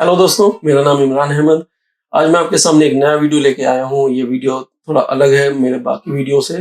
Hello दोस्तों, मेरा नाम इमरान अहमद। आज मैं आपके सामने एक नया वीडियो लेके आया हूँ। ये वीडियो थोड़ा अलग है मेरे बाकी वीडियो से,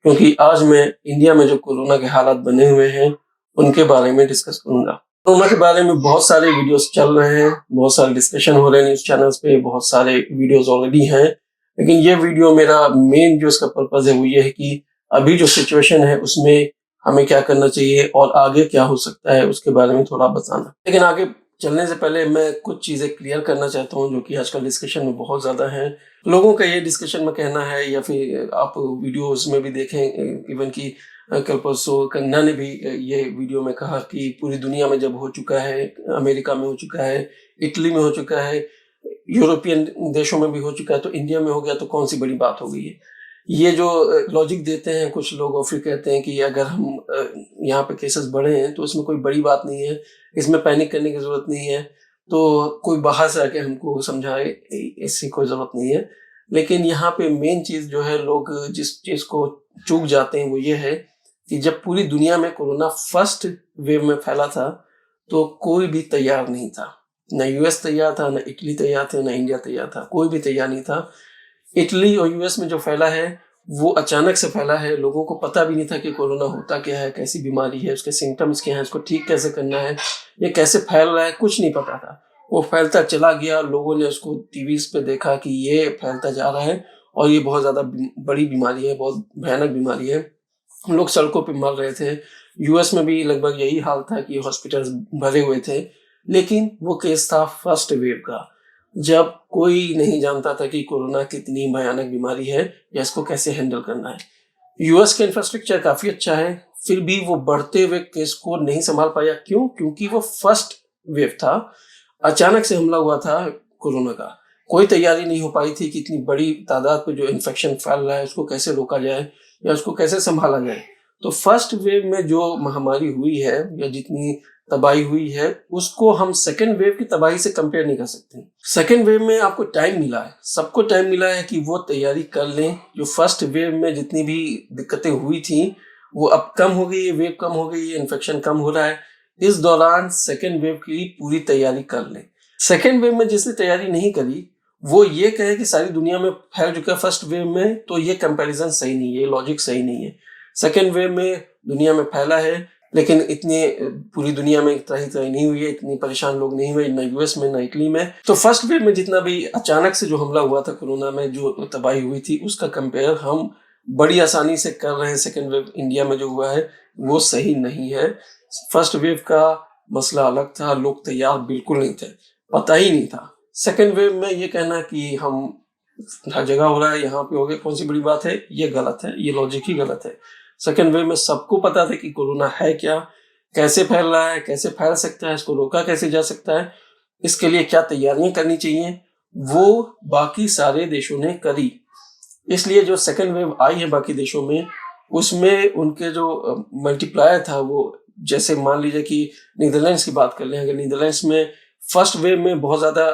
क्योंकि आज मैं इंडिया में जो कोरोना के हालात बने हुए हैं, उनके बारे में डिस्कस करूंगा। कोरोना के बारे में बहुत सारे वीडियोस चल रहे हैं, बहुत सारे डिस्कशन हो रहे हैं न्यूज़ चैनल्स पे, बहुत सारे वीडियोस ऑलरेडी हैं। लेकिन ये वीडियो मेरा मेन जो इसका पर्पज़ है वो ये है कि अभी जो सिचुएशन है उसमें हमें क्या करना चाहिए और आगे क्या हो सकता है उसके बारे में थोड़ा बताना। लेकिन आगे चलने से पहले मैं कुछ चीज़ें क्लियर करना चाहता हूँ जो कि आजकल डिस्कशन में बहुत ज़्यादा हैं। लोगों का ये डिस्कशन में कहना है, या फिर आप वीडियोस में भी देखें, इवन कि कल परसों कंगना ने भी ये वीडियो में कहा कि पूरी दुनिया में जब हो चुका है, अमेरिका में हो चुका है, इटली में हो चुका है, यूरोपियन देशों में भी हो चुका है, तो इंडिया में हो गया तो कौन सी बड़ी बात हो गई है। ये जो लॉजिक देते हैं कुछ लोग और फिर कहते हैं कि अगर हम यहाँ पे केसेस बढ़े हैं तो इसमें कोई बड़ी बात नहीं है, इसमें पैनिक करने की ज़रूरत नहीं है, तो कोई बाहर से आके हमको समझाए, इसकी कोई ज़रूरत नहीं है। लेकिन यहाँ पे मेन चीज़ जो है, लोग जिस चीज़ को चूक जाते हैं वो ये है कि जब पूरी दुनिया में कोरोना फर्स्ट वेव में फैला था, तो कोई भी तैयार नहीं था। ना यूएस तैयार था, ना इटली तैयार थे, ना इंडिया तैयार था, कोई भी तैयार नहीं था। इटली और यूएस में जो फैला है वो अचानक से फैला है। लोगों को पता भी नहीं था कि कोरोना होता क्या है, कैसी बीमारी है, उसके सिम्टम्स क्या हैं, इसको ठीक कैसे करना है, ये कैसे फैल रहा है, कुछ नहीं पता था। वो फैलता चला गया, लोगों ने उसको टीवीज़ पे देखा कि ये फैलता जा रहा है और ये बहुत ज़्यादा बड़ी बीमारी है, बहुत भयानक बीमारी है। हम लोग सड़कों पे मर रहे थे। यूएस में भी लगभग यही हाल था कि हॉस्पिटल्स भरे हुए थे। लेकिन वो केस था फर्स्ट वेव का, जब कोई नहीं जानता था कि कोरोना कितनी भयानक बीमारी है या इसको कैसे हैंडल करना है। यूएस का इंफ्रास्ट्रक्चर काफ़ी अच्छा है, फिर भी वो बढ़ते हुए केस को नहीं सँभाल पाया। क्यों? क्योंकि वो फर्स्ट वेव था, अचानक से हमला हुआ था कोरोना का। कोई तैयारी नहीं हो पाई थी कि इतनी बड़ी तादाद पे जो इन्फेक्शन फैल रहा है उसको कैसे रोका जाए या उसको कैसे सँभाला जाए। तो फर्स्ट वेव में जो महामारी हुई है या जितनी तबाही हुई है, उसको हम सेकेंड वेव की तबाही से कंपेयर नहीं कर सकते। सेकेंड वेव में आपको टाइम मिला है, सबको टाइम मिला है कि वो तैयारी कर लें। जो फर्स्ट वेव में जितनी भी दिक्कतें हुई थी वो अब कम हो गई है, वेव कम हो गई है, इन्फेक्शन कम हो रहा है। इस दौरान सेकेंड वेव की पूरी तैयारी कर लें। सेकेंड वेव में जिसने तैयारी नहीं करी वो ये कहे कि सारी दुनिया में फैल चुका है फर्स्ट वेव में, तो ये कंपैरिजन सही नहीं है, ये लॉजिक सही नहीं है। सेकेंड वेव में दुनिया में फैला है, लेकिन इतने पूरी दुनिया में त्राही नहीं हुई है, इतनी परेशान लोग नहीं हुए, ना यूएस में ना इटली में। तो फर्स्ट वेव में जितना भी अचानक से जो हमला हुआ था कोरोना में, जो तबाही हुई थी, उसका कंपेयर हम बड़ी आसानी से कर रहे हैं। सेकेंड वेव इंडिया में जो हुआ है वो सही नहीं है। फर्स्ट वेव का मसला अलग था, लोग तैयार बिल्कुल नहीं थे, पता ही नहीं था। सेकेंड वेव में ये कहना कि हम हर जगह हो रहा है, यहाँ पे हो गया, कौन सी बड़ी बात है, ये गलत है, ये लॉजिक ही गलत है। सेकेंड वेव में सबको पता था कि कोरोना है क्या, कैसे फैल रहा है, कैसे फैल सकता है, इसको रोका कैसे जा सकता है, इसके लिए क्या तैयारियां करनी चाहिए, वो बाकी सारे देशों ने करी। इसलिए जो सेकेंड वेव आई है बाकी देशों में, उसमें उनके जो मल्टीप्लायर था, वो जैसे मान लीजिए कि नीदरलैंड्स की बात कर लें, अगर नीदरलैंड्स में फर्स्ट वेव में बहुत ज़्यादा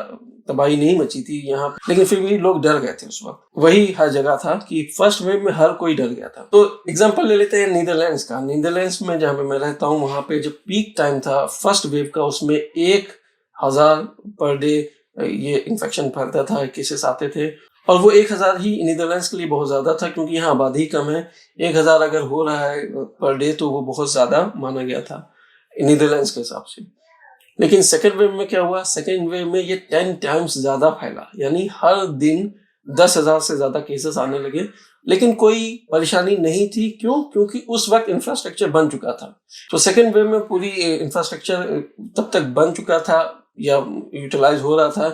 तबाही नहीं मची थी यहाँ, लेकिन फिर भी लोग डर गए थे उस वक्त। वही हर जगह था कि फर्स्ट वेव में हर कोई डर गया था। तो एग्जांपल ले लेते हैं नीदरलैंड्स का। नीदरलैंड्स में जहाँ पे मैं रहता हूँ, वहाँ पे जो पीक टाइम था फर्स्ट वेव का, उसमें 1000 पर डे ये इन्फेक्शन फैलता था, केसेस आते थे। और वो 1000 ही नीदरलैंड्स के लिए बहुत ज़्यादा था, क्योंकि यहाँ आबादी कम है। 1000 अगर हो रहा है पर डे तो वो बहुत ज़्यादा माना गया था नीदरलैंड्स के हिसाब से। लेकिन सेकेंड वेव में क्या हुआ? सेकेंड वेव में ये 10 टाइम्स ज़्यादा फैला, यानी हर दिन 10,000 से ज़्यादा केसेस आने लगे। लेकिन कोई परेशानी नहीं थी। क्यों? क्योंकि उस वक्त इंफ्रास्ट्रक्चर बन चुका था। तो सेकेंड वेव में पूरी इंफ्रास्ट्रक्चर तब तक बन चुका था या यूटिलाइज हो रहा था।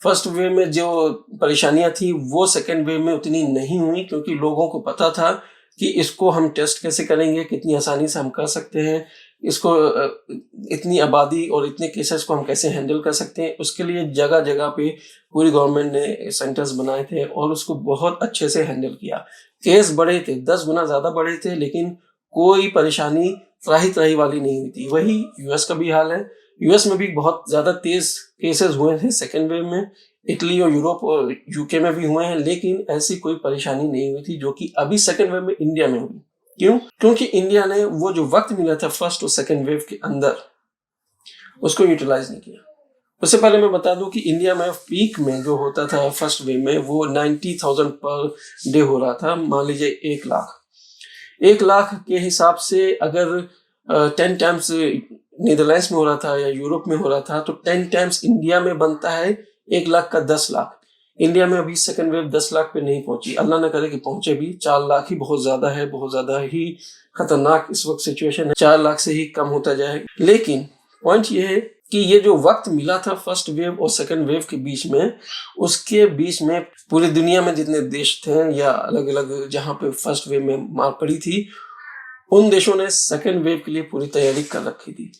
फर्स्ट वेव में जो परेशानियां थी वो सेकेंड वेव में उतनी नहीं हुई, क्योंकि लोगों को पता था कि इसको हम टेस्ट कैसे करेंगे, कितनी आसानी से हम कर सकते हैं, इसको इतनी आबादी और इतने केसेस को हम कैसे हैंडल कर सकते हैं। उसके लिए जगह जगह पे पूरी गवर्नमेंट ने सेंटर्स बनाए थे और उसको बहुत अच्छे से हैंडल किया। केस बढ़े थे, 10 गुना ज़्यादा बढ़े थे, लेकिन कोई परेशानी त्राही त्राही वाली नहीं हुई थी। वही यूएस का भी हाल है। यूएस में भी बहुत ज़्यादा तेज केसेस हुए थे सेकेंड वेव में। इटली और यूरोप और यूके में भी हुए हैं, लेकिन ऐसी कोई परेशानी नहीं हुई थी जो कि अभी सेकेंड वेव में इंडिया में हुई। क्यों? क्योंकि इंडिया ने वो जो वक्त मिला था फर्स्ट और सेकेंड वेव के अंदर, उसको यूटिलाइज नहीं किया। उससे पहले मैं बता दूं कि इंडिया में पीक में जो होता था फर्स्ट वेव में वो 90,000 पर डे हो रहा था। मान लीजिए 1 लाख के हिसाब से अगर 10 टाइम्स नीदरलैंड्स में हो रहा था या यूरोप में हो रहा था तो 10 टाइम्स इंडिया में बनता है 1 लाख का 10 लाख। इंडिया में अभी सेकेंड वेव 10 लाख पे नहीं पहुंची, अल्लाह न करे कि पहुंचे भी। 4 लाख ही बहुत ज्यादा है, बहुत ज्यादा ही खतरनाक इस वक्त सिचुएशन है। 4 लाख से ही कम होता जाए। लेकिन पॉइंट ये है कि ये जो वक्त मिला था फर्स्ट वेव और सेकेंड वेव के बीच में, उसके बीच में पूरी दुनिया में जितने देश थे या अलग अलग जहां पे फर्स्ट वेव में मार पड़ी थी, उन देशों ने सेकेंड वेव के लिए पूरी तैयारी कर रखी थी।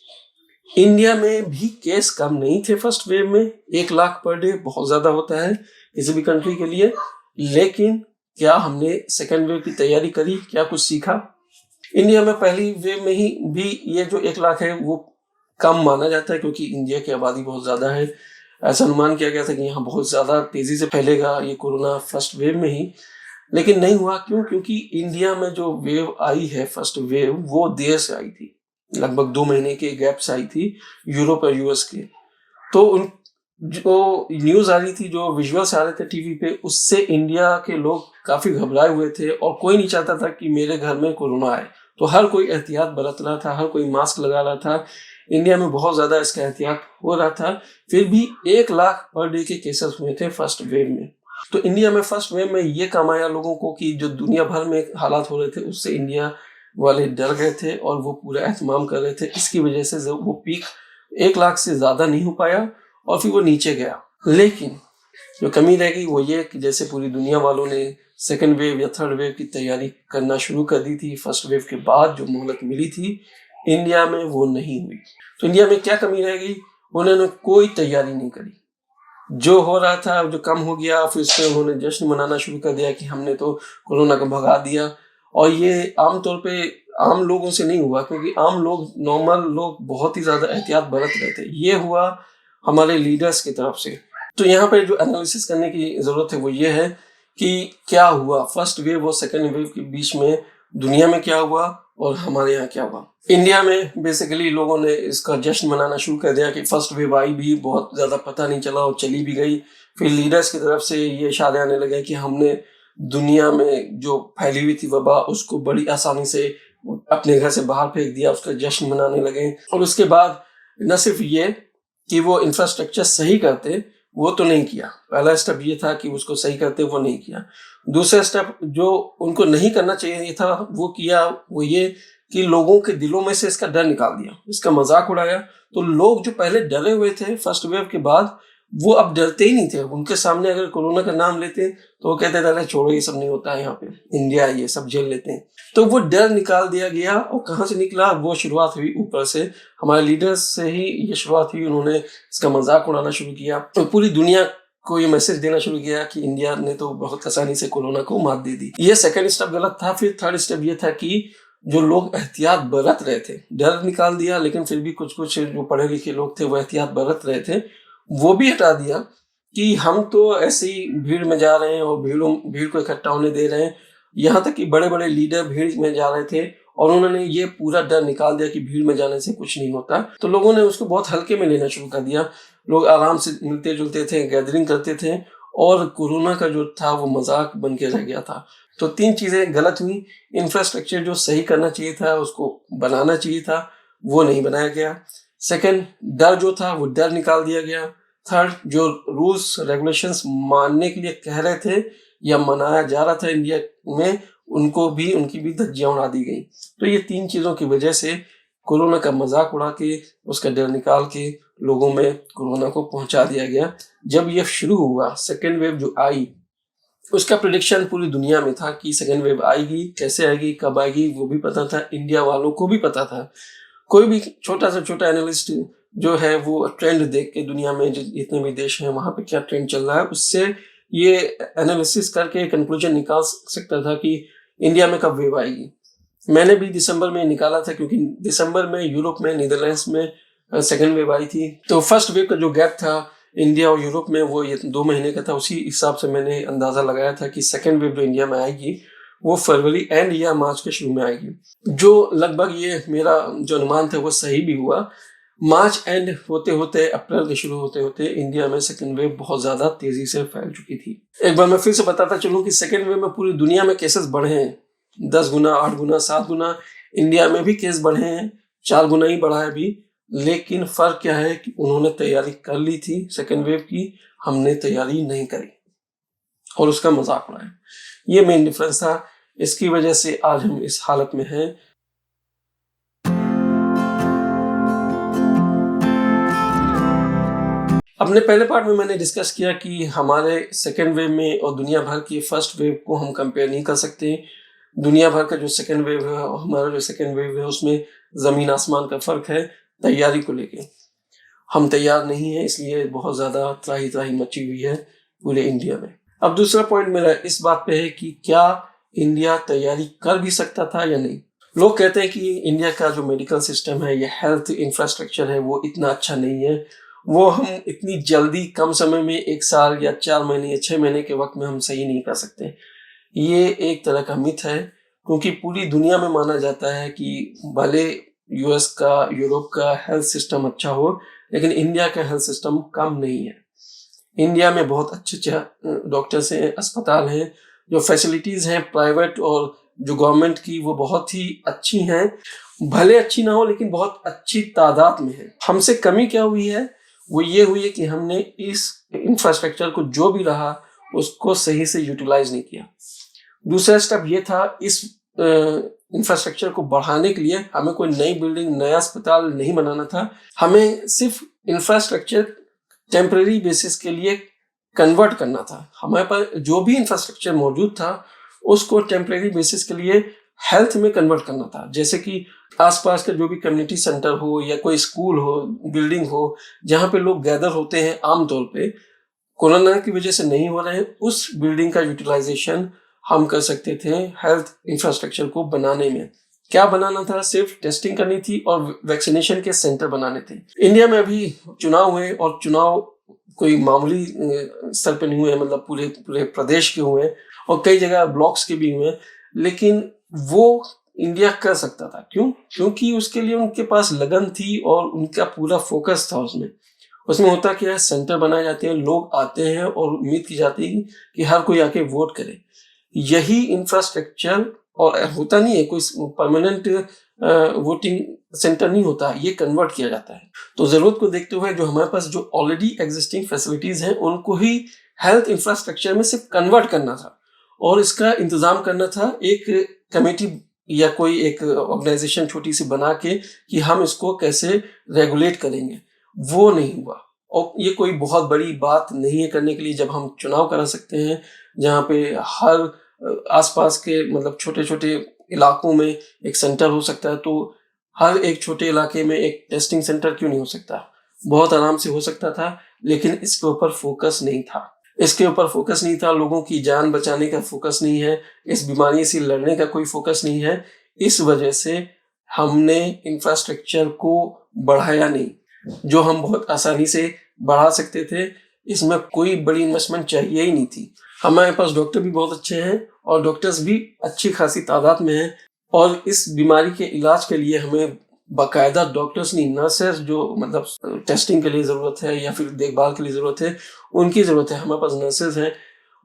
इंडिया में भी केस कम नहीं थे फर्स्ट वेव में। 1 लाख पर डे बहुत ज्यादा होता है किसी भी कंट्री के लिए। लेकिन क्या हमने सेकेंड वेव की तैयारी करी? क्या कुछ सीखा? इंडिया में पहली वेव में ही भी ये जो 1 लाख है वो कम माना जाता है, क्योंकि इंडिया की आबादी बहुत ज्यादा है। ऐसा अनुमान किया गया था कि यहाँ बहुत ज्यादा तेजी से फैलेगा ये कोरोना फर्स्ट वेव में ही, लेकिन नहीं हुआ। क्यों? क्योंकि इंडिया में जो वेव आई है फर्स्ट वेव वो देर से आई थी, लगभग 2 महीने के गैप से आई थी यूरोप और यूएस के। तो उन जो न्यूज आ रही थी, जो विजुअल्स आ रहे थे टीवी पे, उससे इंडिया के लोग काफी घबराए हुए थे और कोई नहीं चाहता था कि मेरे घर में कोरोना आए। तो हर कोई एहतियात बरत रहा था, हर कोई मास्क लगा रहा था। इंडिया में बहुत ज्यादा इसका एहतियात हो रहा था। फिर भी 1 लाख पर डे के केसेस हुए थे फर्स्ट वेव में। तो इंडिया में फर्स्ट वेव में ये काम आया लोगों को कि जो दुनिया भर में हालात हो रहे थे उससे इंडिया वाले डर गए थे और वो पूरा एहतमाम कर रहे थे। इसकी वजह से वो पीक 1 लाख से ज्यादा नहीं हो पाया और फिर वो नीचे गया। लेकिन जो कमी रह गई वो ये कि जैसे पूरी दुनिया वालों ने सेकेंड वेव या थर्ड वेव की तैयारी करना शुरू कर दी थी फर्स्ट वेव के बाद, जो मोहलत मिली थी, इंडिया में वो नहीं हुई। तो इंडिया में क्या कमी रह गई? उन्होंने कोई तैयारी नहीं करी। जो हो रहा था, जो कम हो गया, फिर उससे उन्होंने जश्न मनाना शुरू कर दिया कि हमने तो कोरोना को भगा दिया। और ये आमतौर पे आम लोगों से नहीं हुआ, क्योंकि आम लोग, नॉर्मल लोग बहुत ही ज्यादा एहतियात बरत रहे थे। ये हुआ हमारे लीडर्स की तरफ से। तो यहाँ पे जो एनालिसिस करने की जरूरत है वो ये है कि क्या हुआ फर्स्ट वेव और सेकेंड वेव के बीच में, दुनिया में क्या हुआ और हमारे यहाँ क्या हुआ। इंडिया में बेसिकली लोगों ने इसका जश्न मनाना शुरू कर दिया कि फर्स्ट वेव आई भी, बहुत ज्यादा पता नहीं चला और चली भी गई। फिर लीडर्स की तरफ से ये इशारे आने लगे कि हमने दुनिया में जो फैली हुई थी वबा उसको बड़ी आसानी से अपने घर से बाहर फेंक दिया, उसका जश्न मनाने लगे। और उसके बाद न सिर्फ ये कि वो इंफ्रास्ट्रक्चर सही करते, वो तो नहीं किया। पहला स्टेप ये था कि उसको सही करते, वो नहीं किया। दूसरा स्टेप जो उनको नहीं करना चाहिए था वो किया, वो ये कि लोगों के दिलों में से इसका डर निकाल दिया, इसका मजाक उड़ाया। तो लोग जो पहले डरे हुए थे फर्स्ट वेव के बाद, वो अब डरते ही नहीं थे। उनके सामने अगर कोरोना का नाम लेते तो वो कहते थे छोड़ो, ये सब नहीं होता है, यहाँ पे इंडिया ये सब झेल लेते हैं। तो वो डर निकाल दिया गया। और कहाँ से निकला? वो शुरुआत हुई ऊपर से, हमारे लीडर्स से ही ये शुरुआत हुई। उन्होंने इसका मजाक उड़ाना शुरू किया और पूरी दुनिया को ये मैसेज देना शुरू किया कि इंडिया ने तो बहुत आसानी से कोरोना को मात दे दी। ये सेकंड स्टेप गलत था। फिर थर्ड स्टेप ये था कि जो लोग एहतियात बरत रहे थे, डर निकाल दिया, लेकिन फिर भी कुछ कुछ जो पढ़े लिखे लोग थे वो एहतियात बरत रहे थे, वो भी हटा दिया कि हम तो ऐसे ही भीड़ में जा रहे हैं और भीड़ को इकट्ठा होने दे रहे हैं। यहाँ तक कि बड़े बड़े लीडर भीड़ में जा रहे थे और उन्होंने ये पूरा डर निकाल दिया कि भीड़ में जाने से कुछ नहीं होता। तो लोगों ने उसको बहुत हल्के में लेना शुरू कर दिया। लोग आराम से मिलते जुलते थे, गैदरिंग करते थे और कोरोना का जो था वो मजाक बन के रह गया था। तो 3 चीजें गलत हुई। इंफ्रास्ट्रक्चर जो सही करना चाहिए था, उसको बनाना चाहिए था, वो नहीं बनाया गया। सेकंड, डर जो था वो डर निकाल दिया गया। थर्ड, जो रूल्स रेगुलेशंस मानने के लिए कह रहे थे या मनाया जा रहा था इंडिया में, उनकी भी धज्जियां उड़ा दी गई। तो ये 3 चीजों की वजह से कोरोना का मजाक उड़ा के, उसका डर निकाल के लोगों में कोरोना को पहुंचा दिया गया। जब ये शुरू हुआ, सेकेंड वेव जो आई, उसका प्रेडिक्शन पूरी दुनिया में था कि सेकेंड वेव आएगी, कैसे आएगी, कब आएगी, वो भी पता था। इंडिया वालों को भी पता था। कोई भी छोटा से छोटा एनालिस्ट जो है वो ट्रेंड देख के दुनिया में जितने भी देश हैं वहां पे क्या ट्रेंड चल रहा है, उससे ये एनालिसिस करके कंक्लूजन निकाल सकता था कि इंडिया में कब वेव आएगी। मैंने भी दिसंबर में निकाला था, क्योंकि दिसंबर में यूरोप में, नीदरलैंड्स में सेकेंड वेव आई थी। तो फर्स्ट वेव का जो गैप था इंडिया और यूरोप में वो ये 2 महीने का था। उसी हिसाब से मैंने अंदाजा लगाया था कि सेकेंड वेव जो इंडिया में आएगी वो फरवरी एंड या मार्च के शुरू में आएगी। जो लगभग ये मेरा जो अनुमान था वो सही भी हुआ। मार्च एंड होते होते, अप्रैल के शुरू होते होते इंडिया में सेकेंड वेव बहुत ज्यादा तेजी से फैल चुकी थी। एक बार मैं फिर से बताता चलूं कि सेकेंड वेव में पूरी दुनिया में केसेस बढ़े हैं, 10 गुना, 8 गुना, 7 गुना। इंडिया में भी केस बढ़े हैं, 4 गुना ही बढ़ा है अभी। लेकिन फर्क क्या है कि उन्होंने तैयारी कर ली थी सेकेंड वेव की, हमने तैयारी नहीं करी और उसका मजाक उड़ाया। ये मेन डिफरेंस था, इसकी वजह से आज हम इस हालत में हैं। अपने पहले पार्ट में मैंने डिस्कस किया कि हमारे सेकेंड वेव में और दुनिया भर की फर्स्ट वेव को हम कंपेयर नहीं कर सकते। दुनिया भर का जो सेकेंड वेव है और हमारा जो सेकेंड वेव है उसमें जमीन आसमान का फर्क है तैयारी को लेके। हम तैयार नहीं है, इसलिए बहुत ज्यादा त्राही त्राही मची हुई है पूरे इंडिया में। अब दूसरा पॉइंट मेरा इस बात पे है कि क्या इंडिया तैयारी कर भी सकता था या नहीं। लोग कहते हैं कि इंडिया का जो मेडिकल सिस्टम है या हेल्थ इंफ्रास्ट्रक्चर है वो इतना अच्छा नहीं है, वो हम इतनी जल्दी कम समय में 1 साल या 4 महीने या 6 महीने के वक्त में हम सही नहीं कर सकते। ये एक तरह का मिथ है, क्योंकि पूरी दुनिया में माना जाता है कि भले यूएस का, यूरोप का हेल्थ सिस्टम अच्छा हो, लेकिन इंडिया का हेल्थ सिस्टम कम नहीं है। इंडिया में बहुत अच्छे डॉक्टर्स हैं, अस्पताल हैं, जो फैसिलिटीज हैं प्राइवेट और जो गवर्नमेंट की वो बहुत ही अच्छी हैं। भले अच्छी ना हो लेकिन बहुत अच्छी तादाद में है। हमसे कमी क्या हुई है, वो ये हुई है कि हमने इस इंफ्रास्ट्रक्चर को जो भी रहा उसको सही से यूटिलाइज नहीं किया। दूसरा स्टेप ये था, इस इंफ्रास्ट्रक्चर को बढ़ाने के लिए हमें कोई नई बिल्डिंग, नया अस्पताल नहीं बनाना था। हमें सिर्फ इंफ्रास्ट्रक्चर टेम्पररी बेसिस के लिए कन्वर्ट करना था। हमारे पास जो भी इंफ्रास्ट्रक्चर मौजूद था उसको टेम्पररी बेसिस के लिए हेल्थ में कन्वर्ट करना था। जैसे कि आसपास का जो भी कम्युनिटी सेंटर हो या कोई स्कूल हो, बिल्डिंग हो, जहाँ पे लोग गैदर होते हैं आमतौर पे, कोरोना की वजह से नहीं हो रहे हैं, उस बिल्डिंग का यूटिलाइजेशन हम कर सकते थे हेल्थ इंफ्रास्ट्रक्चर को बनाने में। क्या बनाना था, सिर्फ टेस्टिंग करनी थी और वैक्सीनेशन के सेंटर बनाने थे। इंडिया में अभी चुनाव हुए और चुनाव कोई मामूली स्तर पे नहीं हुए, मतलब पूरे पूरे प्रदेश के हुए और कई जगह ब्लॉक्स के भी हुए, लेकिन वो इंडिया कर सकता था। क्यों? क्योंकि उसके लिए उनके पास लगन थी और उनका पूरा फोकस था उसमें। उसमें होता क्या है, सेंटर बनाए जाते हैं, लोग आते हैं और उम्मीद की जाती है कि हर कोई आके वोट करे। यही इंफ्रास्ट्रक्चर, और होता नहीं है कोई परमानेंट वोटिंग सेंटर नहीं होता, ये कन्वर्ट किया जाता है। तो जरूरत को देखते हुए जो हमारे पास जो ऑलरेडी एग्जिस्टिंग फैसिलिटीज हैं उनको ही हेल्थ इंफ्रास्ट्रक्चर में सिर्फ कन्वर्ट करना था और इसका इंतजाम करना था एक कमेटी या कोई एक ऑर्गेनाइजेशन छोटी सी बना के कि हम इसको कैसे रेगुलेट करेंगे। वो नहीं हुआ और ये कोई बहुत बड़ी बात नहीं है करने के लिए, जब हम चुनाव करा सकते हैं जहाँ पे हर आसपास के मतलब छोटे छोटे इलाकों में एक सेंटर हो सकता है, तो हर एक छोटे इलाके में एक टेस्टिंग सेंटर क्यों नहीं हो सकता? बहुत आराम से हो सकता था, लेकिन इसके ऊपर फोकस नहीं था। इसके ऊपर फोकस नहीं था, लोगों की जान बचाने का फोकस नहीं है, इस बीमारी से लड़ने का कोई फोकस नहीं है। इस वजह से हमने इंफ्रास्ट्रक्चर को बढ़ाया नहीं, जो हम बहुत आसानी से बढ़ा सकते थे। इसमें कोई बड़ी इन्वेस्टमेंट चाहिए ही नहीं थी। हमारे पास डॉक्टर भी बहुत अच्छे हैं और डॉक्टर्स भी अच्छी खासी तादाद में हैं और इस बीमारी के इलाज के लिए हमें बाकायदा डॉक्टर्स नहीं, नर्सेस जो मतलब टेस्टिंग के लिए ज़रूरत है या फिर देखभाल के लिए ज़रूरत है, उनकी ज़रूरत है। हमारे पास नर्सेज हैं,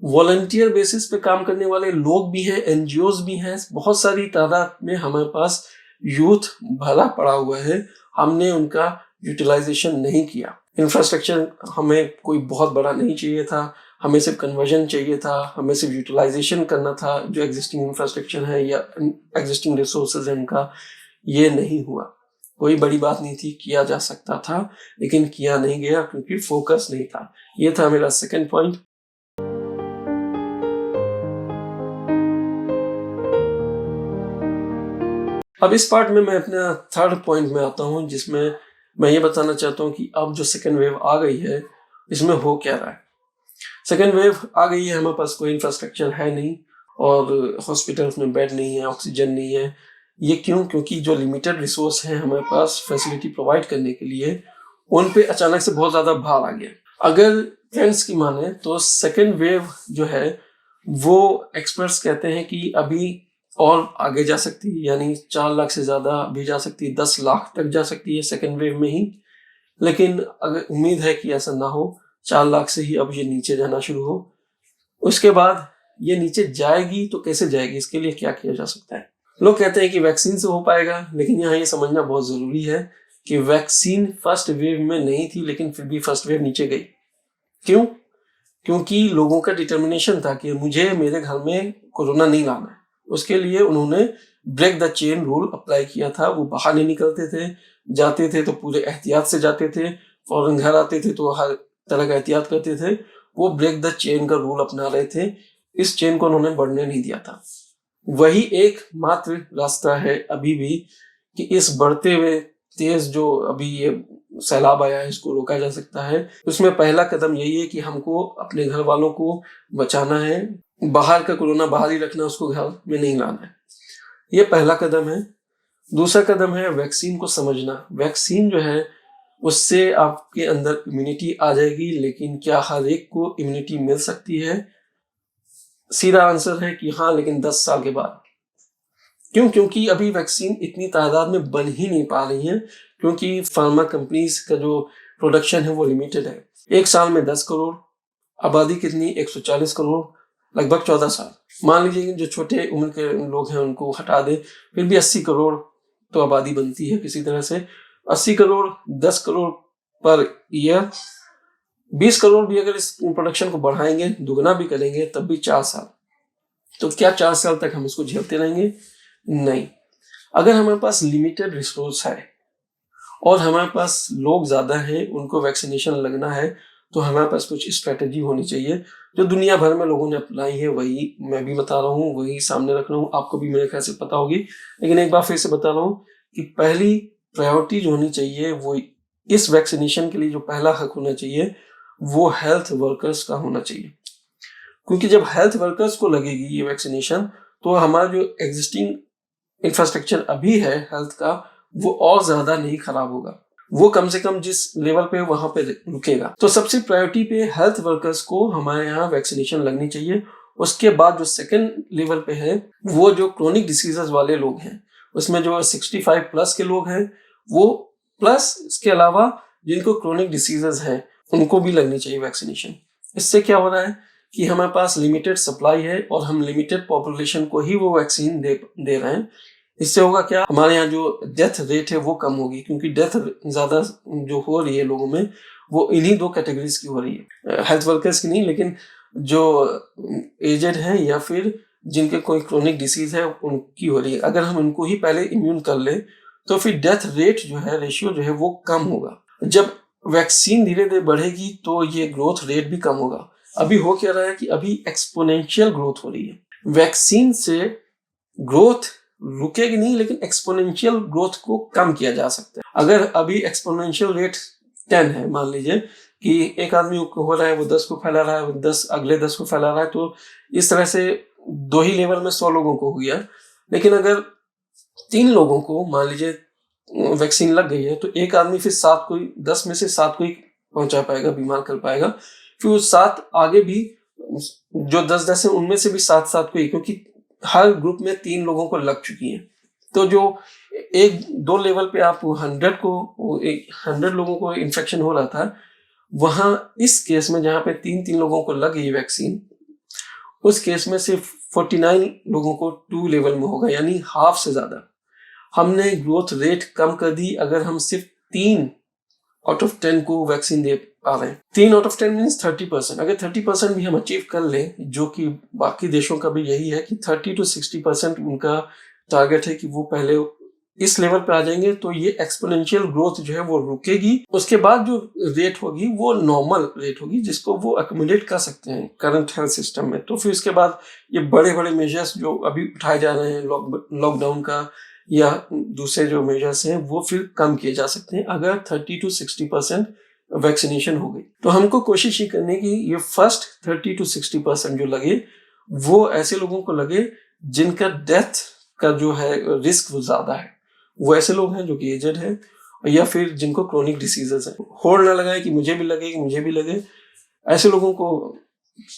वॉलंटियर बेसिस पे काम करने वाले लोग भी हैं, एनजीओज भी हैं, बहुत सारी तादाद में हमारे पास यूथ भरा पड़ा हुआ है। हमने उनका यूटिलाइजेशन नहीं किया। इंफ्रास्ट्रक्चर हमें कोई बहुत बड़ा नहीं चाहिए था, हमें सिर्फ कन्वर्जन चाहिए था, हमें सिर्फ यूटिलाइजेशन करना था जो एग्जिस्टिंग इंफ्रास्ट्रक्चर है या एग्जिस्टिंग रिसोर्सेज है उनका। ये नहीं हुआ, कोई बड़ी बात नहीं थी, किया जा सकता था लेकिन किया नहीं गया क्योंकि फोकस नहीं था। ये था मेरा सेकंड पॉइंट। अब इस पार्ट में मैं अपना थर्ड पॉइंट में आता हूँ, जिसमें मैं ये बताना चाहता हूँ कि अब जो सेकेंड वेव आ गई है इसमें हो क्या रहा है। सेकेंड वेव आ गई है, हमारे पास कोई इंफ्रास्ट्रक्चर है नहीं और हॉस्पिटल्स में बेड नहीं है, ऑक्सीजन नहीं है। ये क्यों? क्योंकि जो लिमिटेड रिसोर्स है हमारे पास फैसिलिटी प्रोवाइड करने के लिए, उन पे अचानक से बहुत ज़्यादा भार आ गया। अगर ट्रेंड्स की माने तो सेकेंड वेव जो है वो एक्सपर्ट्स कहते हैं कि अभी और आगे जा सकती है, यानी 4 लाख से ज़्यादा भी जा सकती है, 10 लाख तक जा सकती है सेकेंड वेव में ही। लेकिन अगर उम्मीद है कि ऐसा ना हो, 4 लाख से ही अब ये नीचे जाना शुरू हो। उसके बाद ये नीचे जाएगी तो कैसे जाएगी, इसके लिए क्या किया जा सकता है? लोग कहते हैं कि वैक्सीन से हो पाएगा, लेकिन यहाँ ये समझना बहुत जरूरी है कि वैक्सीन फर्स्ट वेव में नहीं थी, लेकिन फिर भी फर्स्ट वेव नीचे गई। क्यों? क्योंकि लोगों का डिटर्मिनेशन था कि मुझे मेरे घर में कोरोना नहीं लाना है। उसके लिए उन्होंने break the chain rule apply किया था। वो बाहर नहीं निकलते थे, जाते थे तो पूरे एहतियात से जाते थे, फौरन घर आते थे तो हर तरह का एहतियात करते थे। वो ब्रेक द चेन का रूल अपना रहे थे। इस चेन को उन्होंने बढ़ने नहीं दिया था। वही एक मात्र रास्ता है अभी भी कि इस बढ़ते हुए तेज जो अभी ये सैलाब आया है, इसको रोका जा सकता है। उसमें पहला कदम यही है कि हमको अपने घर वालों को बचाना है। बाहर का कोरोना बाहर ही रखना, उसको घर में नहीं लाना है। ये पहला कदम है। दूसरा कदम है वैक्सीन को समझना। वैक्सीन जो है उससे आपके अंदर इम्यूनिटी आ जाएगी, लेकिन क्या हर एक को इम्यूनिटी मिल सकती है? सीधा आंसर है कि हाँ, लेकिन 10 साल के बाद। क्यों? क्योंकि अभी वैक्सीन इतनी तादाद में बन ही नहीं पा रही है, क्योंकि फार्मा कंपनीज का जो प्रोडक्शन है वो लिमिटेड है। एक साल में 10 करोड़, आबादी कितनी? 140 करोड़, लगभग 14 साल। मान लीजिए जो छोटे उम्र के लोग हैं उनको हटा दे, फिर भी 80 करोड़ तो आबादी बनती है किसी तरह से। 80 करोड़ 10 करोड़ पर ईयर, 20 करोड़ भी अगर इस प्रोडक्शन को बढ़ाएंगे, दुगना भी करेंगे, तब भी 4 साल। तो क्या 4 साल तक हम इसको झेलते रहेंगे? नहीं। अगर हमारे पास लिमिटेड रिसोर्स है और हमारे पास लोग ज्यादा हैं, उनको वैक्सीनेशन लगना है, तो हमारे पास कुछ स्ट्रेटेजी होनी चाहिए जो दुनिया भर में लोगों ने अपनाई है। वही मैं भी बता रहा हूँ, वही सामने रख रहा हूँ। आपको भी मेरे ख्याल से पता होगी, लेकिन एक बार फिर से बता रहा हूँ कि पहली प्रायोरिटी जो होनी चाहिए वो इस वैक्सीनेशन के लिए जो पहला हक होना चाहिए वो हेल्थ वर्कर्स का होना चाहिए। क्योंकि जब हेल्थ वर्कर्स को लगेगी ये वैक्सीनेशन, तो हमारा जो एग्जिस्टिंग इंफ्रास्ट्रक्चर अभी है हेल्थ का, वो और ज्यादा नहीं खराब होगा। वो कम से कम जिस लेवल पे वहां पे रुकेगा। तो सबसे प्रायोरिटी पे हेल्थ वर्कर्स को हमारे यहाँ वैक्सीनेशन लगनी चाहिए। उसके बाद जो सेकंड लेवल पे है वो जो क्रोनिक डिसीजेस वाले लोग हैं, उसमें जो 65 प्लस के लोग हैं वो, प्लस इसके अलावा जिनको क्रोनिक डिसीजेस हैं उनको भी लगनी चाहिए वैक्सीनेशन। इससे क्या हो रहा है कि हमारे पास लिमिटेड सप्लाई है और हम लिमिटेड पॉपुलेशन को ही वो वैक्सीन दे रहे हैं। इससे होगा क्या, हमारे यहाँ जो डेथ रेट है वो कम होगी, क्योंकि डेथ ज्यादा जो हो रही है लोगों में वो इन्हीं 2 कैटेगरीज की हो रही है, हेल्थ वर्कर्स की नहीं, लेकिन जो एजेड है या फिर जिनके कोई क्रोनिक डिसीज है उनकी हो रही है। अगर हम उनको ही पहले इम्यून कर ले तो फिर डेथ रेट जो है, रेशियो जो है वो कम होगा। जब वैक्सीन धीरे धीरे बढ़ेगी तो ये ग्रोथ रेट भी कम होगा। अभी हो क्या रहा है कि अभी एक्सपोनेंशियल ग्रोथ हो रही है। वैक्सीन से ग्रोथ रुकेगी नहीं, लेकिन एक्सपोनेंशियल ग्रोथ को कम किया जा सकता है। अगर अभी एक्सपोनेंशियल रेट 10 है, मान लीजिए कि एक आदमी को हो रहा है, वो 10 को फैला रहा है, 10 अगले 10 को फैला रहा है, तो इस तरह से 2 ही लेवल में 100 लोगों को हो गया। लेकिन अगर 3 लोगों को मान लीजिए वैक्सीन लग गई है, तो एक आदमी फिर 7 को, 10 में से 7 को ही पहुंचा पाएगा, बीमार कर पाएगा। फिर वो 7 आगे भी जो 10-10 है उनमें से भी 7-7 को ही, क्योंकि हर ग्रुप में 3 लोगों को लग चुकी है। तो जो 1-2 लेवल पे आप 100 लोगों को इन्फेक्शन हो रहा था, वहां इस केस में जहां पे 3-3 लोगों को लग गई वैक्सीन, उस केस में सिर्फ 49 लोगों को 2 लेवल में होगा, यानी हाफ से ज्यादा। हमने ग्रोथ रेट कम कर दी अगर हम सिर्फ 3 आउट ऑफ 10 को वैक्सीन दे पा रहे हैं। 3 आउट ऑफ 10 मीन्स 30%। अगर 30% भी हम अचीव कर लें, जो कि बाकी देशों का भी यही है कि 30 to 60% उनका टारगेट है कि वो पहले इस लेवल पे आ जाएंगे, तो ये एक्सपोनेंशियल ग्रोथ जो है वो रुकेगी। उसके बाद जो रेट होगी वो नॉर्मल रेट होगी, जिसको वो अकोमोडेट कर सकते हैं करंट हेल्थ सिस्टम में। तो फिर उसके बाद ये बड़े बड़े मेजर्स जो अभी उठाए जा रहे हैं, लॉकडाउन का या दूसरे जो मेजर्स हैं, वो फिर कम किए जा सकते हैं अगर 30 to 60% वैक्सीनेशन हो गई। तो हमको कोशिश ये करनी कि ये फर्स्ट 30 to 60% जो लगे वो ऐसे लोगों को लगे जिनका डेथ का जो है रिस्क वो ज्यादा है। वो ऐसे लोग हैं जो कि एजेड है या फिर जिनको क्रोनिक डिसीजेस है। होड़ ना लगाए कि मुझे भी लगे, कि मुझे भी लगे। ऐसे लोगों को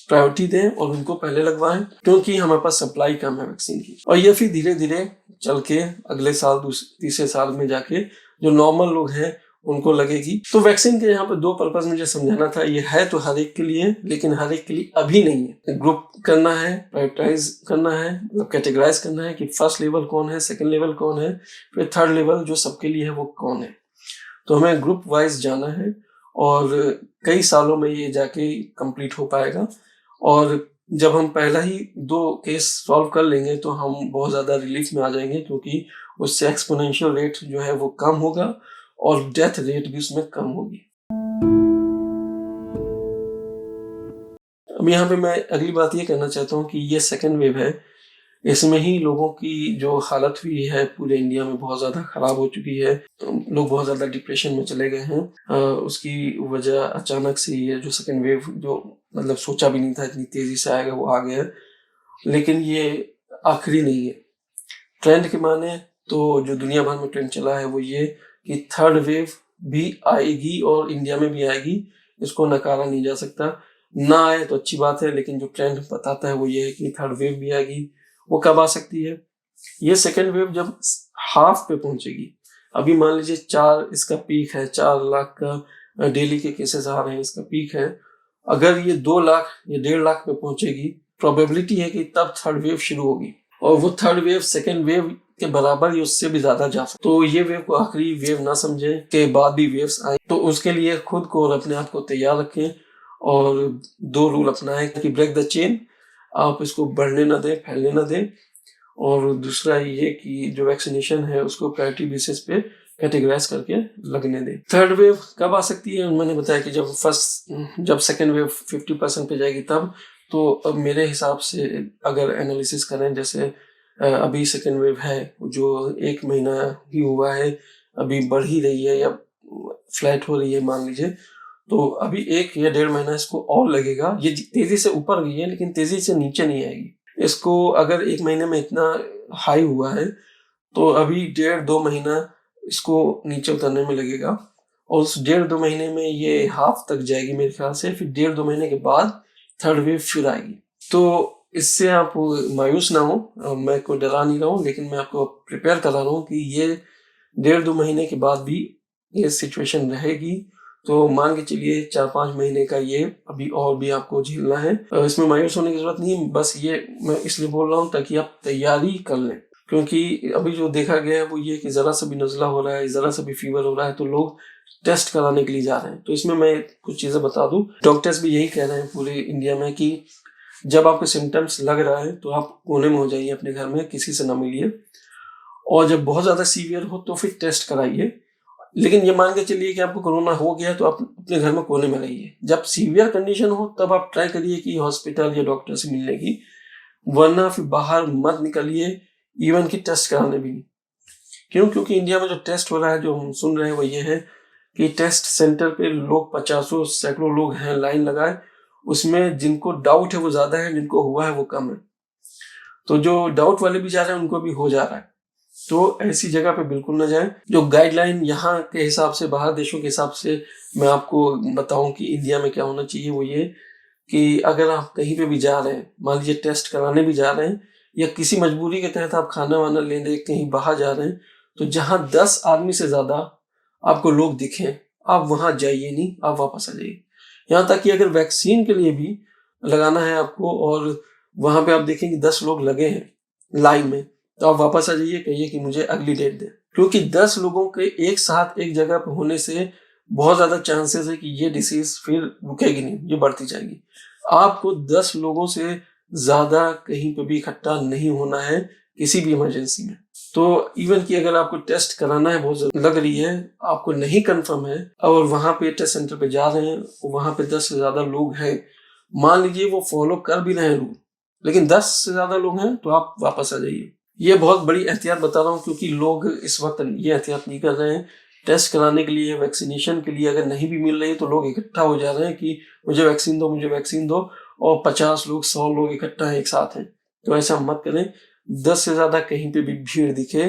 प्रायोरिटी दें और उनको पहले लगवाएं, क्योंकि हमारे पास सप्लाई कम है वैक्सीन की। और ये फिर धीरे धीरे चल के अगले साल तीसरे साल में जाके जो नॉर्मल लोग हैं उनको लगेगी। तो वैक्सीन के यहाँ पे 2 पर्पस मुझे समझाना था। ये है तो हर एक के लिए, लेकिन हर एक के लिए अभी नहीं है। ग्रुप करना है, प्रायोरिटाइज करना है, मतलब कैटेगराइज करना है कि फर्स्ट लेवल कौन है, सेकंड लेवल कौन है, फिर थर्ड लेवल जो सबके लिए है वो कौन है। तो हमें ग्रुप वाइज जाना है और कई सालों में ये जाके कंप्लीट हो पाएगा। और जब हम पहला ही 2 केस सॉल्व कर लेंगे तो हम बहुत ज़्यादा रिलीफ में आ जाएंगे, क्योंकि उससे एक्सपोनेंशियल रेट जो है वो कम होगा और डेथ रेट भी उसमें कम होगी। अब यहाँ पे मैं अगली बात ये कहना चाहता हूँ कि ये सेकेंड वेव है, इसमें ही लोगों की जो हालत हुई है पूरे इंडिया में बहुत ज़्यादा ख़राब हो चुकी है। लोग बहुत ज़्यादा डिप्रेशन में चले गए हैं। उसकी वजह अचानक से ये जो सेकेंड वेव, जो मतलब सोचा भी नहीं था इतनी तेज़ी से आएगा, वो आ गया। लेकिन ये आखिरी नहीं है। ट्रेंड के माने तो जो दुनिया भर में ट्रेंड चला है वो ये कि थर्ड वेव भी आएगी और इंडिया में भी आएगी, इसको नकारा नहीं जा सकता। ना आए तो अच्छी बात है, लेकिन जो ट्रेंड बताता है वो ये है कि थर्ड वेव भी आएगी। वो कब आ सकती है? ये सेकेंड वेव जब हाफ पे पहुंचेगी। अभी मान लीजिए 4 इसका पीक है, 4 लाख का डेली के केसेस आ रहे हैं, इसका पीक है। अगर ये 2 लाख या 1.5 लाख पे पहुंचेगी, प्रोबेबिलिटी है कि तब थर्ड वेव शुरू होगी, और वो थर्ड वेव सेकेंड वेव के बराबर या उससे भी ज्यादा जा सकती। तो ये वेव को आखिरी वेव ना समझे के बाद भी वेव्स आए, तो उसके लिए खुद को और अपने आप को तैयार रखें और 2 रूल अपनाएं कि ब्रेक द चेन, आप इसको बढ़ने ना दें, फैलने ना दें। और दूसरा ये कि जो वैक्सीनेशन है उसको प्रायोरिटी बेसिस पे कैटेगराइज करके लगने दें। थर्ड वेव कब आ सकती है? मैंने बताया कि जब सेकेंड वेव 50% पे जाएगी तब। तो अब मेरे हिसाब से अगर एनालिसिस करें, जैसे अभी सेकेंड वेव है जो 1 महीना ही हुआ है, अभी बढ़ ही रही है या फ्लैट हो रही है मान लीजिए, तो अभी 1 या 1.5 महीना इसको और लगेगा। ये तेजी से ऊपर गई है लेकिन तेजी से नीचे नहीं आएगी। इसको अगर 1 महीने में इतना हाई हुआ है तो अभी 1.5-2 महीना इसको नीचे उतरने में लगेगा, और उस 1.5-2 महीने में ये हाफ तक जाएगी मेरे ख्याल से। फिर 1.5-2 महीने के बाद थर्ड वेव फिर आएगी। तो इससे आप मायूस ना हो, मैं कोई डरा नहीं रहा हूँ, लेकिन मैं आपको प्रिपेयर करा रहा हूँ कि ये 1.5-2 महीने के बाद भी ये सिचुएशन रहेगी। तो मान के चलिए 4-5 महीने का ये अभी और भी आपको झेलना है। इसमें मायूस होने की जरूरत नहीं, बस ये मैं इसलिए बोल रहा हूँ ताकि आप तैयारी कर लें। क्योंकि अभी जो देखा गया है वो ये कि जरा सा भी नज़ला हो रहा है, जरा सा भी फीवर हो रहा है तो लोग टेस्ट कराने के लिए जा रहे हैं। तो इसमें मैं कुछ चीज़ें बता दूं, डॉक्टर्स भी यही कह रहे हैं पूरे इंडिया में कि जब आपको सिम्टम्स लग रहा है तो आप कोने में हो जाइए अपने घर में, किसी से ना मिलिए, और जब बहुत ज़्यादा सीवियर हो तो फिर टेस्ट कराइए। लेकिन ये मान के चलिए कि आपको कोरोना हो गया तो आप अपने घर में कोने में रहिए। जब सीवियर कंडीशन हो तब आप ट्राई करिए कि हॉस्पिटल या डॉक्टर से मिलने की, वरना फिर बाहर मत निकलिए, इवन कि टेस्ट कराने भी नहीं। क्यों? क्योंकि इंडिया में जो टेस्ट हो रहा है, जो हम सुन रहे हैं वो ये है कि टेस्ट सेंटर पे लोग 50 सैकड़ों लोग हैं लाइन लगाए, उसमें जिनको डाउट है वो ज़्यादा है, जिनको हुआ है वो कम है। तो जो डाउट वाले भी जा रहे हैं उनको भी हो जा रहा है। तो ऐसी जगह पे बिल्कुल ना जाएं। जो गाइडलाइन यहाँ के हिसाब से, बाहर देशों के हिसाब से मैं आपको बताऊं कि इंडिया में क्या होना चाहिए, वो ये कि अगर आप कहीं पे भी जा रहे हैं, मान लीजिए टेस्ट कराने भी जा रहे हैं या किसी मजबूरी के तहत आप खाना वाना लेने कहीं बाहर जा रहे हैं, तो जहाँ 10 आदमी से ज़्यादा आपको लोग दिखें, आप वहाँ जाइए नहीं, आप वापस आ जाइए। यहाँ तक कि अगर वैक्सीन के लिए भी लगाना है आपको और वहाँ पे आप देखें कि 10 लोग लगे हैं लाइन में, तो आप वापस आ जाइए, कहिए कि मुझे अगली डेट दें। क्योंकि 10 लोगों के एक साथ एक जगह पर होने से बहुत ज़्यादा चांसेस है कि ये डिसीज फिर रुकेगी नहीं, ये बढ़ती जाएगी। आपको 10 लोगों से ज़्यादा कहीं पे भी इकट्ठा नहीं होना है किसी भी इमरजेंसी में। तो इवन कि अगर आपको टेस्ट कराना है, बहुत लग रही है, आपको नहीं कंफर्म है और वहाँ पे टेस्ट सेंटर पे जा रहे हैं, वहाँ पे 10 से ज़्यादा लोग हैं, मान लीजिए वो फॉलो कर भी रहे हैं रूल, लेकिन 10 से ज़्यादा लोग हैं, तो आप वापस आ जाइए। ये बहुत बड़ी एहतियात बता रहा हूँ क्योंकि लोग इस वक्त ये एहतियात नहीं कर रहे हैं। टेस्ट कराने के लिए, वैक्सीनेशन के लिए अगर नहीं भी मिल रही तो लोग इकट्ठा हो जा रहे हैं कि मुझे वैक्सीन दो, मुझे वैक्सीन दो, और 50 लोग 100 लोग इकट्ठा एक साथ हैं। तो ऐसा मत करें। 10 से ज़्यादा कहीं पे भी भीड़ दिखे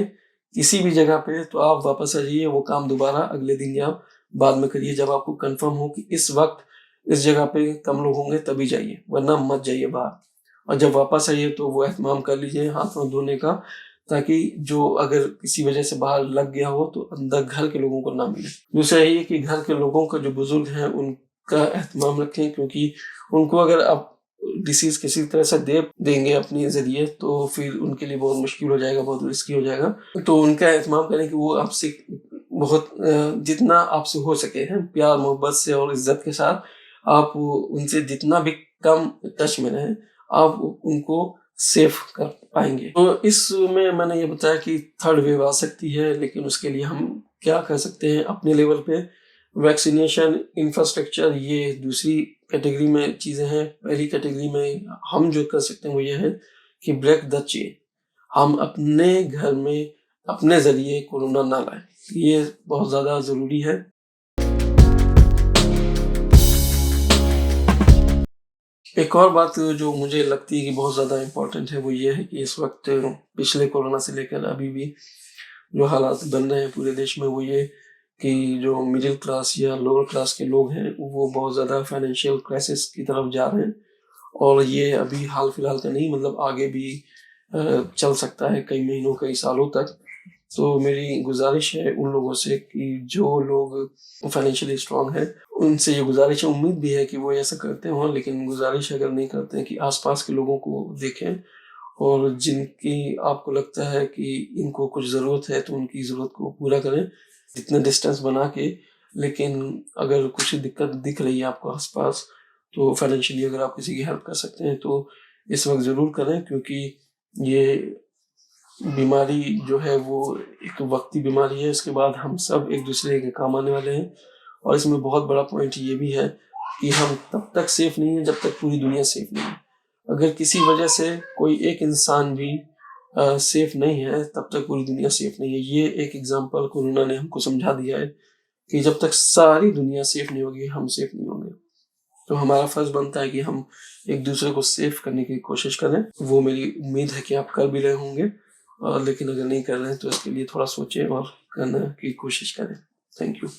किसी भी जगह पे तो आप वापस आ जाइए। वो काम दोबारा अगले दिन या बाद में करिए जब आपको कंफर्म हो कि इस वक्त इस जगह पे कम लोग होंगे, तभी जाइए, वरना मत जाइए बाहर। और जब वापस आइए तो वो एहतमाम कर लीजिए हाथ पांव धोने का, ताकि जो अगर किसी वजह से बाहर लग गया हो तो अंदर घर के लोगों को ना मिले। दूसरा ये कि घर के लोगों का जो बुजुर्ग हैं उनका एहतमाम रखें, क्योंकि उनको अगर आप डिसीज किसी तरह से दे देंगे अपने जरिए तो फिर उनके लिए बहुत मुश्किल हो जाएगा, बहुत रिस्की हो जाएगा। तो उनका एहतमाम करें कि वो आपसे बहुत जितना आपसे हो सके हैं प्यार मोहब्बत से और इज्जत के साथ आप उनसे जितना भी कम टच में रहें, आप उनको सेफ कर पाएंगे। तो इसमें मैंने ये बताया कि थर्ड वेव आ सकती है, लेकिन उसके लिए हम क्या कर सकते हैं अपने लेवल पे। वैक्सीनेशन, इंफ्रास्ट्रक्चर, ये दूसरी कैटेगरी में चीज़ें हैं। पहली कैटेगरी में हम जो कर सकते हैं वो ये है कि ब्रेक द चेन, हम अपने घर में अपने ज़रिए कोरोना ना लाएं। ये बहुत ज़्यादा ज़रूरी है। एक और बात जो मुझे लगती है कि बहुत ज़्यादा इम्पोर्टेंट है वो ये है कि इस वक्त पिछले कोरोना से लेकर अभी भी जो हालात बन रहे हैं पूरे देश में वो ये कि जो मिडिल क्लास या लोअर क्लास के लोग हैं वो बहुत ज़्यादा फाइनेंशियल क्राइसिस की तरफ जा रहे हैं। और ये अभी हाल फिलहाल का नहीं, मतलब आगे भी चल सकता है कई महीनों कई सालों तक। तो मेरी गुजारिश है उन लोगों से कि जो लोग फाइनेंशियली स्ट्रांग है उनसे ये गुजारिश है, उम्मीद भी है कि वो ऐसा करते हों, लेकिन गुजारिश अगर नहीं करते हैं कि आसपास के लोगों को देखें और जिनकी आपको लगता है कि इनको कुछ ज़रूरत है तो उनकी ज़रूरत को पूरा करें जितना डिस्टेंस बना के। लेकिन अगर कुछ दिक्कत दिख रही है आपको आसपास तो फाइनेंशियली अगर आप किसी की हेल्प कर सकते हैं तो इस वक्त ज़रूर करें, क्योंकि ये बीमारी जो है वो एक वक्ती बीमारी है। इसके बाद हम सब एक दूसरे के काम आने वाले हैं। और इसमें बहुत बड़ा पॉइंट ये भी है कि हम तब तक सेफ नहीं है जब तक पूरी दुनिया सेफ नहीं है। अगर किसी वजह से कोई एक इंसान भी सेफ नहीं है तब तक पूरी दुनिया सेफ नहीं है। ये एक एग्जांपल कोरोना ने हमको समझा दिया है कि जब तक सारी दुनिया सेफ नहीं होगी हम सेफ नहीं होंगे। तो हमारा फर्ज बनता है कि हम एक दूसरे को सेफ करने की कोशिश करें। वो मेरी उम्मीद है कि आप कर भी रहे होंगे, लेकिन अगर नहीं कर रहे हैं तो इसके लिए थोड़ा सोचें और करने की कोशिश करें। Thank you.